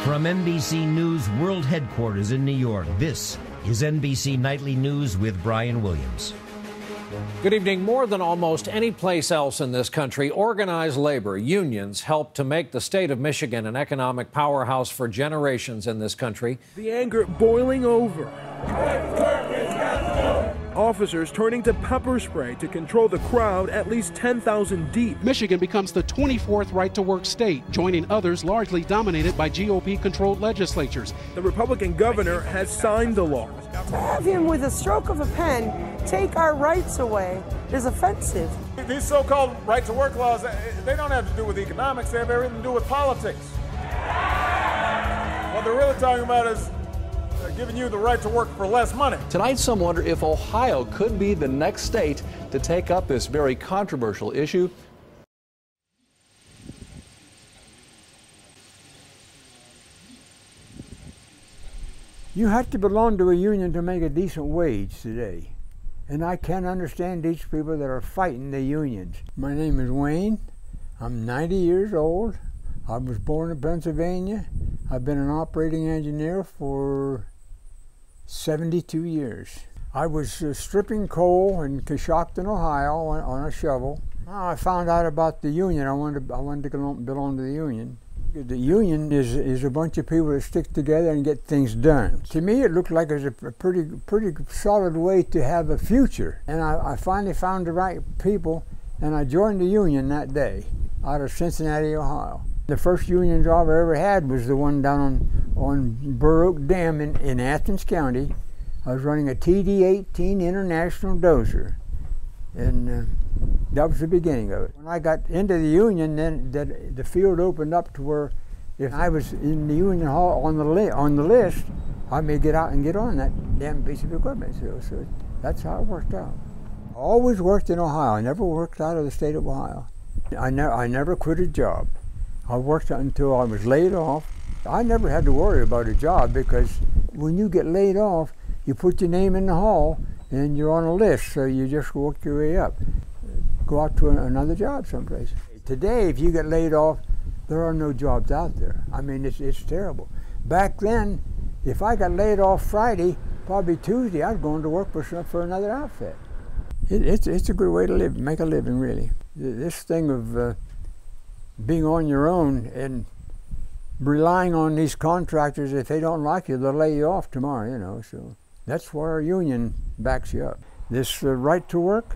From NBC News World Headquarters in New York, this is NBC Nightly News with Brian Williams. Good evening. More than almost any place else in this country, organized labor unions helped to make the state of Michigan an economic powerhouse for generations in this country. The anger boiling over. Officers turning to pepper spray to control the crowd at least 10,000 deep. Michigan becomes the 24th right-to-work state, joining others largely dominated by GOP-controlled legislatures. The Republican governor has signed the law. To have him, with a stroke of a pen, take our rights away is offensive. These so-called right-to-work laws, they don't have to do with economics, they have everything to do with politics. What they're really talking about is giving you the right to work for less money. Tonight, some wonder if Ohio could be the next state to take up this very controversial issue. You have to belong to a union to make a decent wage today. And I can't understand these people that are fighting the unions. My name is Wayne. I'm 90 years old. I was born in Pennsylvania. I've been an operating engineer for 72 years. I was stripping coal in Coshocton, Ohio on a shovel. I found out about the union. I wanted to belong to the union. The union is a bunch of people that stick together and get things done. To me, it looked like it was a pretty solid way to have a future. And I finally found the right people, and I joined the union that day out of Cincinnati, Ohio. The first union job I ever had was the one down on Burr Oak Dam in Athens County. I was running a TD-18 International dozer, and that was the beginning of it. When I got into the union, then the field opened up to where if I was in the union hall on the list, I may get out and get on that damn piece of equipment. So that's how it worked out. I always worked in Ohio. I never worked out of the state of Ohio. I never quit a job. I worked until I was laid off. I never had to worry about a job because when you get laid off, you put your name in the hall and you're on a list, so you just work your way up. Go out to another job someplace. Today, if you get laid off, there are no jobs out there. I mean, it's terrible. Back then, if I got laid off Friday, probably Tuesday, I'd go into work for another outfit. It's a good way to live, make a living, really. This thing of being on your own and relying on these contractors, if they don't like you, they'll lay you off tomorrow, you know. So that's where our union backs you up. This right to work,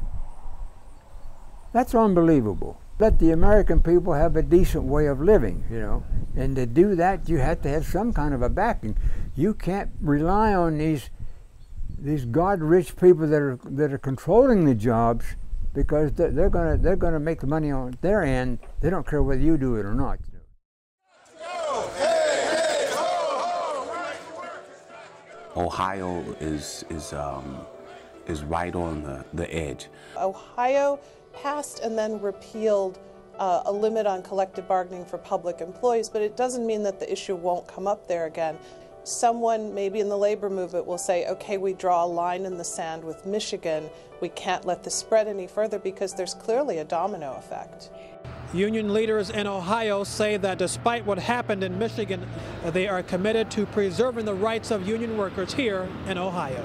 that's unbelievable. Let the American people have a decent way of living, you know. And to do that, you have to have some kind of a backing. You can't rely on these God-rich people that are controlling the jobs, because they're gonna make the money on their end. They don't care whether you do it or not. Ohio is right on the edge. Ohio passed and then repealed a limit on collective bargaining for public employees, but it doesn't mean that the issue won't come up there again. Someone maybe in the labor movement will say, okay, we draw a line in the sand with Michigan. We can't let this spread any further because there's clearly a domino effect. Union leaders in Ohio say that despite what happened in Michigan, they are committed to preserving the rights of union workers here in Ohio.